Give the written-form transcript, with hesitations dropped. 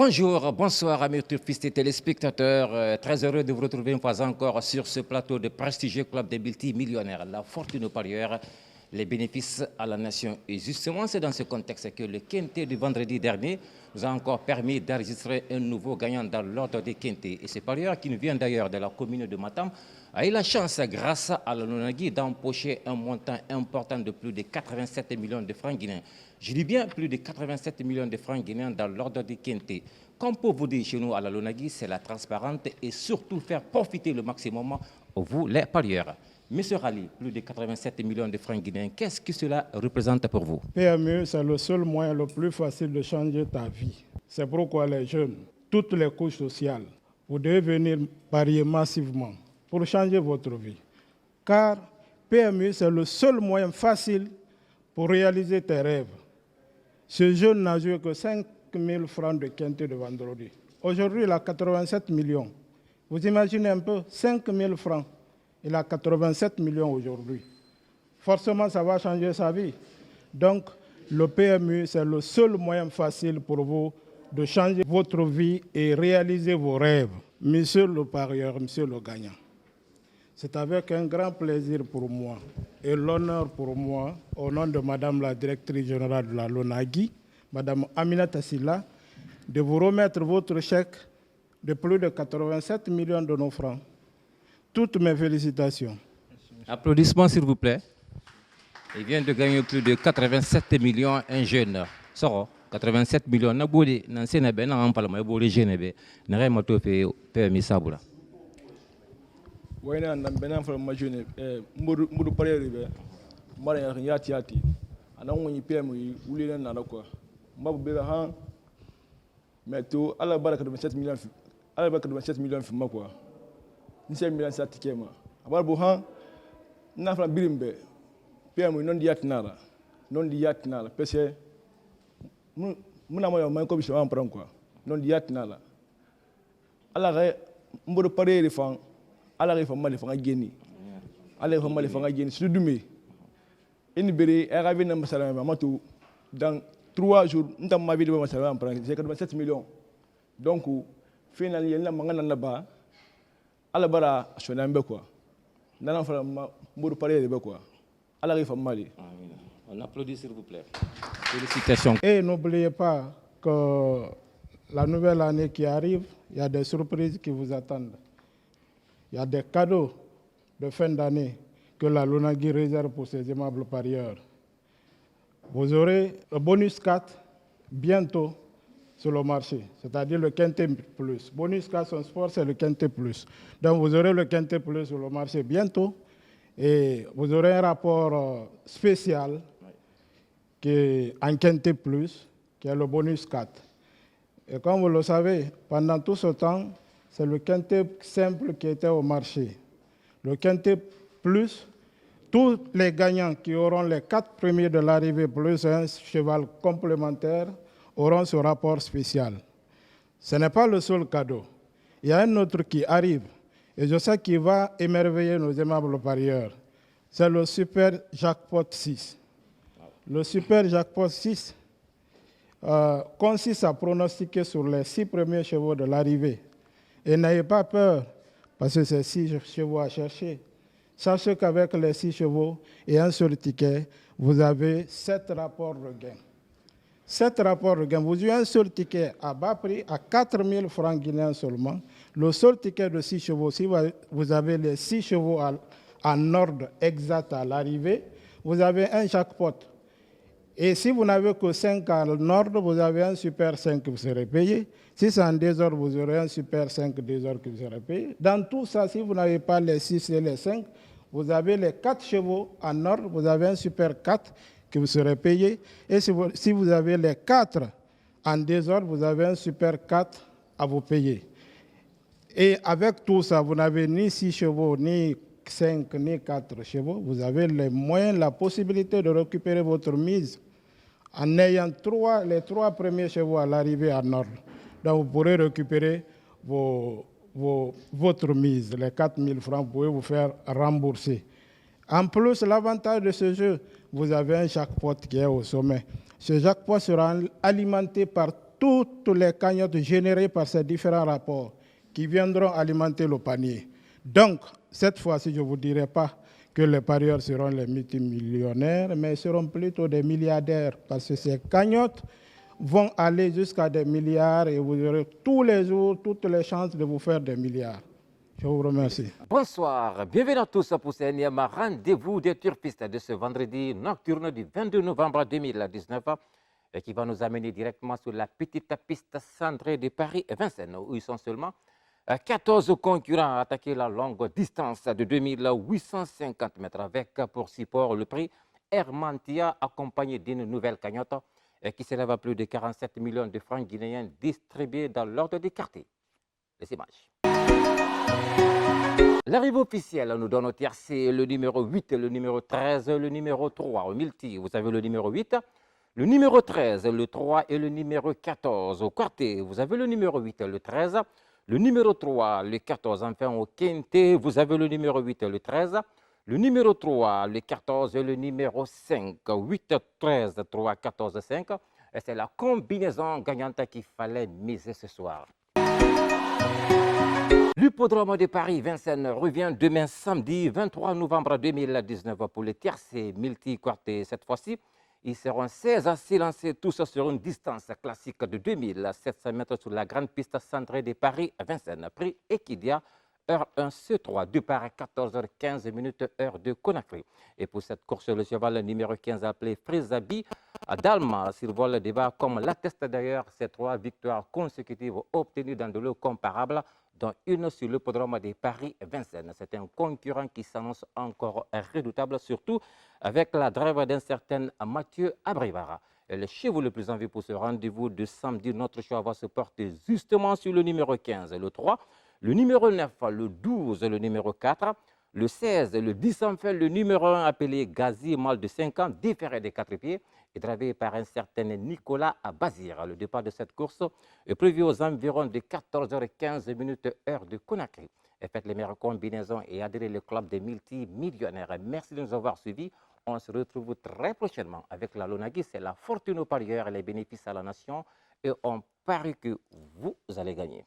Bonjour, bonsoir amis turfistes et téléspectateurs. Très heureux de vous retrouver une fois encore sur ce plateau de prestigieux club des multimillionnaires, la fortune aux parieurs, les bénéfices à la nation. Et justement, c'est dans ce contexte que le quintet du vendredi dernier nous a encore permis d'enregistrer un nouveau gagnant dans l'ordre des quintets. Et ce parieur, qui nous vient d'ailleurs de la commune de Matam, a eu la chance, grâce à la Lonagui, d'empocher un montant important de plus de 87 millions de francs guinéens. Je dis bien plus de 87 millions de francs guinéens dans l'ordre des quintés. Comme pour vous dire chez nous à la Lonagui, c'est la transparente et surtout faire profiter le maximum vous, les parieurs. Monsieur Rally, plus de 87 millions de francs guinéens, qu'est-ce que cela représente pour vous? PME, c'est le seul moyen le plus facile de changer ta vie. C'est pourquoi les jeunes, toutes les couches sociales, vous devez venir parier massivement pour changer votre vie. Car PME, c'est le seul moyen facile pour réaliser tes rêves. Ce jeune n'a joué que 5 000 francs de quintet de vendredi. Aujourd'hui, il a 87 millions. Vous imaginez un peu, 5 000 francs. Il a 87 millions aujourd'hui. Forcément, ça va changer sa vie. Donc, le PMU, c'est le seul moyen facile pour vous de changer votre vie et réaliser vos rêves. Monsieur le parieur, monsieur le gagnant, c'est avec un grand plaisir pour moi et l'honneur pour moi, au nom de Madame la directrice générale de la Lonagui, Madame Aminata Silla, de vous remettre votre chèque de plus de 87 millions de nos francs. Toutes mes félicitations. Applaudissements s'il vous plaît. Il vient de gagner plus de 87 millions un jeune. Soro, 87 millions. Na boli na senebe na ampala ma boli jeune be. Na re mato fe PMI sabula. Wayna na bena fa ma jeune mudu parere be. Mara yati ana woni PMI wuli na na quoi. Mbabu be ha meto ala baraka de 27 millions. Ala baraka de 27 millions fi ma quoi. Ni 5 millions sa tikema. Abar bu ha na fa birimbe. PMI non di yatinala. Non di yatinala pese muna moyo man ko bisho ampran quoi. Non di yatinala. Ala ga mbodo parere fan ala ga fa mali fa geni. Ala fa mali fa geni su dumi. Eni bere RAV na masala matou dans 3 jours ntam ma vidéo masala ampran c'est 87 millions. Donc finalement yella mangana na ba ala bara shonambe quoi. Nana fa mbodo parere be quoi. Ala ga fa mali. On applaudit s'il vous plaît. Félicitations. Et n'oubliez pas que la nouvelle année qui arrive, il y a des surprises qui vous attendent. Il y a des cadeaux de fin d'année que la Lonagui réserve pour ses aimables parieurs. Vous aurez le bonus 4 bientôt sur le marché, c'est-à-dire le Quintet Plus. Bonus 4 son sport, c'est le Quintet Plus. Donc vous aurez le Quintet Plus sur le marché bientôt et vous aurez un rapport spécial qui est en Quintet Plus, qui est le bonus 4. Et comme vous le savez, pendant tout ce temps, c'est le Quintet simple qui était au marché. Le Quintet Plus, tous les gagnants qui auront les 4 premiers de l'arrivée plus un cheval complémentaire auront ce rapport spécial. Ce n'est pas le seul cadeau. Il y a un autre qui arrive, et je sais qu'il va émerveiller nos aimables parieurs. C'est le Super Jackpot 6. Le Super Jackpot 6 consiste à pronostiquer sur les 6 premiers chevaux de l'arrivée. Et n'ayez pas peur, parce que c'est 6 chevaux à chercher. Sachez qu'avec les 6 chevaux et un seul ticket, vous avez 7 rapports de gain. 7 rapports de gain. Vous avez un seul ticket à bas prix, à 4 000 francs guinéens seulement. Le seul ticket de 6 chevaux, si vous avez les 6 chevaux en ordre exact à l'arrivée, vous avez un jackpot. Et si vous n'avez que 5 en ordre, vous avez un super 5 que vous serez payé. Si c'est en désordre, vous aurez un super 5 désordre que vous serez payé. Dans tout ça, si vous n'avez pas les 6 et les 5, vous avez les 4 chevaux en ordre, vous avez un super 4 que vous serez payé. Et si vous avez les 4 en désordre, vous avez un super 4 à vous payer. Et avec tout ça, vous n'avez ni 6 chevaux, ni 5, ni 4 chevaux. Vous avez les moyens, la possibilité de récupérer votre mise en ayant les 3 premiers chevaux à l'arrivée en ordre. Donc vous pourrez récupérer votre mise, les 4 000 francs, vous pouvez vous faire rembourser. En plus, l'avantage de ce jeu, vous avez un jackpot qui est au sommet. Ce jackpot sera alimenté par toutes les cagnottes générées par ces différents rapports qui viendront alimenter le panier. Donc, cette fois-ci, je ne vous dirai pas que les parieurs seront les multimillionnaires, mais seront plutôt des milliardaires, parce que ces cagnottes vont aller jusqu'à des milliards et vous aurez tous les jours toutes les chances de vous faire des milliards. Je vous remercie. Bonsoir, bienvenue à tous pour ce énième rendez-vous des turfistes de ce vendredi nocturne du 22 novembre 2019 qui va nous amener directement sur la petite piste cendrée de Paris-Vincennes où ils sont seulement 14 concurrents à attaquer la longue distance de 2850 mètres avec pour support le prix Hermantia accompagné d'une nouvelle cagnotte qui s'élève à plus de 47 millions de francs guinéens distribués dans l'ordre des quartiers. Les images. L'arrivée officielle nous donne au tiercé le numéro 8, le numéro 13, le numéro 3. Au multi, vous avez le numéro 8, le numéro 13, le 3 et le numéro 14. Au quartier, vous avez le numéro 8, le 13, le numéro 3, le 14. Enfin, au quintet, vous avez le numéro 8, le 13, le numéro 3, le 14 et le numéro 5. 8, 13, 3, 14, 5. Et c'est la combinaison gagnante qu'il fallait miser ce soir. L'hippodrome de Paris-Vincennes revient demain samedi 23 novembre 2019 pour le tiercé multi-quarté. Cette fois-ci, ils seront 16 à s'élancer tous sur une distance classique de 2700 mètres sur la grande piste centrée de Paris-Vincennes. Prix Equidia, heure 1 C3, départ à 14h15 minutes, heure de Conakry. Et pour cette course, le cheval numéro 15 appelé Frisabi Dalma survole le débat comme l'attestent d'ailleurs ces 3 victoires consécutives obtenues dans de l'eau comparable, dont une sur l'hippodrome de Paris-Vincennes. C'est un concurrent qui s'annonce encore redoutable, surtout avec la drive d'un certain Mathieu Abrivara. Et le cheval le plus en vue pour ce rendez-vous de samedi, notre choix va se porter justement sur le numéro 15, le 3, le numéro 9, le 12, le numéro 4, le 16, le 10, enfin le numéro 1 appelé Gazi, mâle de 5 ans, déféré des 4 pieds et drivé par un certain Nicolas Bazir. Le départ de cette course est prévu aux environs de 14h15 minutes, heure de Conakry. Et faites les meilleures combinaisons et adhérez au club des multimillionnaires. Merci de nous avoir suivis. On se retrouve très prochainement avec la Lonagui. C'est la fortune aux parieurs et les bénéfices à la nation. Et on parie que vous allez gagner.